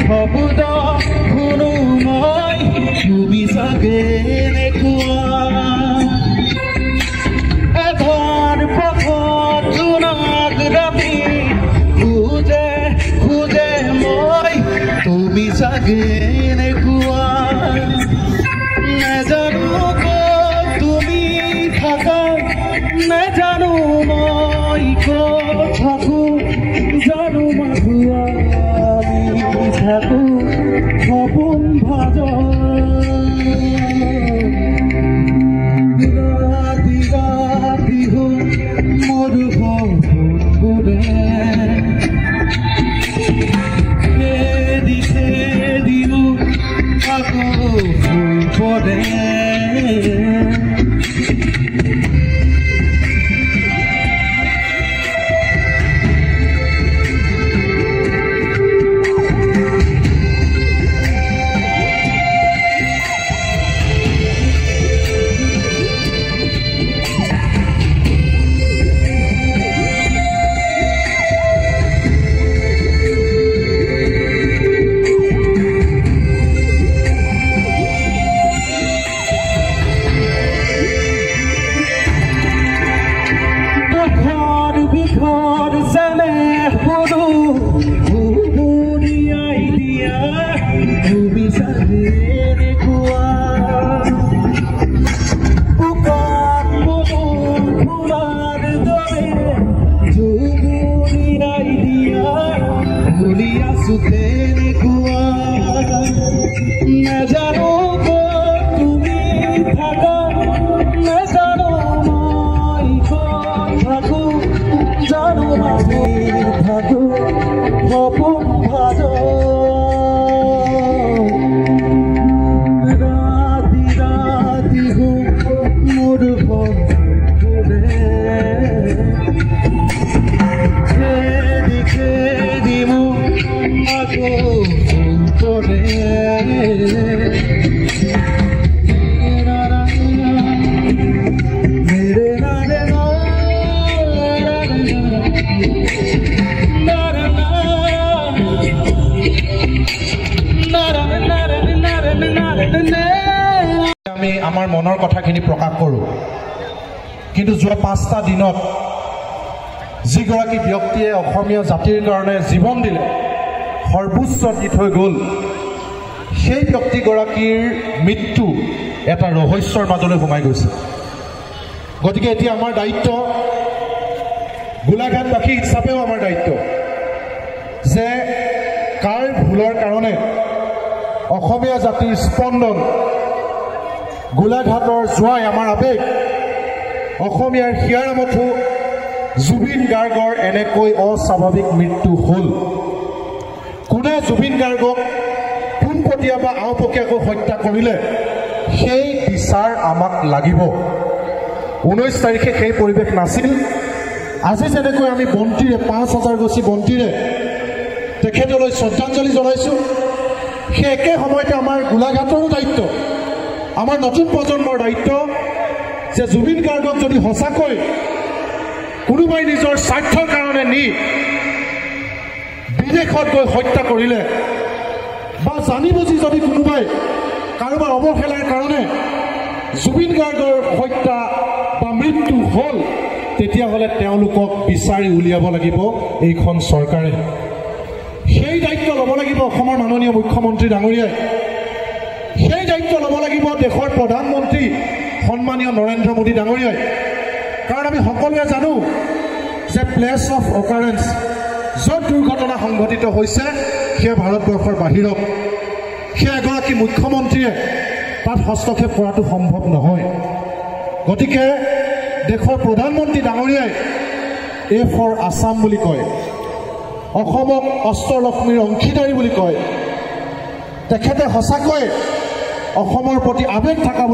শব্দ শুনো মই তুমি চাগে নেকুৱা এধাৰ পথত জোনাক ৰাতি খুজে খুজে মই তুমি চাগে নেকুৱা নেজানো ক'ত তুমি থাকা নেজানো মই ক'ত থাকো জানো মাথোৱা থাকো সপোন ভাজ ৰাতি ৰাতি মোৰ সপোনবোৰে খেদি খেদি মোক আকৌ হৈ পৰে বিখৰ যেনে সৰু বুঢ়িয়াই দিয়া তুমি চাগে নেকুৱা বুকাত মনৰ ফুলাৰ দৰে বুঢ়িয়াই দিয়া ভুলি আছো তেনেকুৱা নেজানো ক'ত তুমি থাকা নেজানো মই ক'ত থাকো জানো মাঝে থাকো সপোন ভাজ ৰাতি ৰাতি মোৰ সপোনবোৰে খেদি খেদি মোক আকৌ পৰে আমি আমাৰ মনৰ কথাখিনি প্ৰকাশ কৰোঁ কিন্তু যোৱা 5টা দিনত যিগৰাকী ব্যক্তিয়ে অসমীয়া জাতিৰ কাৰণে জীৱন দিলে সৰ্বোচ্চ দি থৈ গ'ল সেই ব্যক্তিগৰাকীৰ মৃত্যু এটা ৰহস্যৰ মাজলৈ সোমাই গৈছে গতিকে এতিয়া আমাৰ দায়িত্ব গোলাঘাটবাসী হিচাপেও আমাৰ দায়িত্ব যে কাৰ ভুলৰ কাৰণে অসমীয়া জাতিৰ স্পন্দন গোলাঘাটৰ জোৱাই আমাৰ আবেগ অসমীয়াৰ হিয়াৰামঠু জুবিন গাৰ্গৰ এনেকৈ অস্বাভাৱিক মৃত্যু হ'ল কোনে জুবিন গাৰ্গক পোনপটীয়া বা আওপকীয়াকৈ হত্যা কৰিলে সেই বিচাৰ আমাক লাগিব 19 তাৰিখে সেই পৰিৱেশ নাছিল আজি যেনেকৈ আমি বন্তিৰে 5000 গছি বন্তিৰে তেখেতলৈ শ্ৰদ্ধাঞ্জলি জনাইছোঁ সেই একে সময়তে আমাৰ গোলাঘাটৰো দায়িত্ব আমাৰ নতুন প্ৰজন্মৰ দায়িত্ব যে জুবিন গাৰ্গক যদি সঁচাকৈ কোনোবাই নিজৰ স্বাৰ্থৰ কাৰণে নি বিদেশত গৈ হত্যা কৰিলে বা জানি বুজি যদি কোনোবাই কাৰোবাৰ অৱহেলাৰ কাৰণে জুবিন গাৰ্গৰ হত্যা বা মৃত্যু হ'ল তেতিয়াহ'লে তেওঁলোকক বিচাৰি উলিয়াব লাগিব এইখন চৰকাৰে সেই দায়িত্ব ল'ব লাগিব অসমৰ মাননীয় মুখ্যমন্ত্ৰী ডাঙৰীয়াই সেই দায়িত্ব ল'ব লাগিব দেশৰ প্ৰধানমন্ত্ৰী সন্মানীয় নৰেন্দ্ৰ মোদী ডাঙৰীয়াই কাৰণ আমি সকলোৱে জানো যে প্লেচ অফ অকাৰেন্স য'ত দুৰ্ঘটনা সংঘটিত হৈছে সেয়া ভাৰতবৰ্ষৰ বাহিৰত সেই এগৰাকী মুখ্যমন্ত্ৰীয়ে তাত হস্তক্ষেপ কৰাটো সম্ভৱ নহয় গতিকে দেশৰ প্ৰধানমন্ত্ৰী ডাঙৰীয়াই এ ফৰ আছাম বুলি কয় অসমক অস্ত্ৰলক্ষ্মীৰ অংশীদাৰী বুলি কয় তেখেতে সঁচাকৈ অসমৰ প্ৰতি আবেগ থকা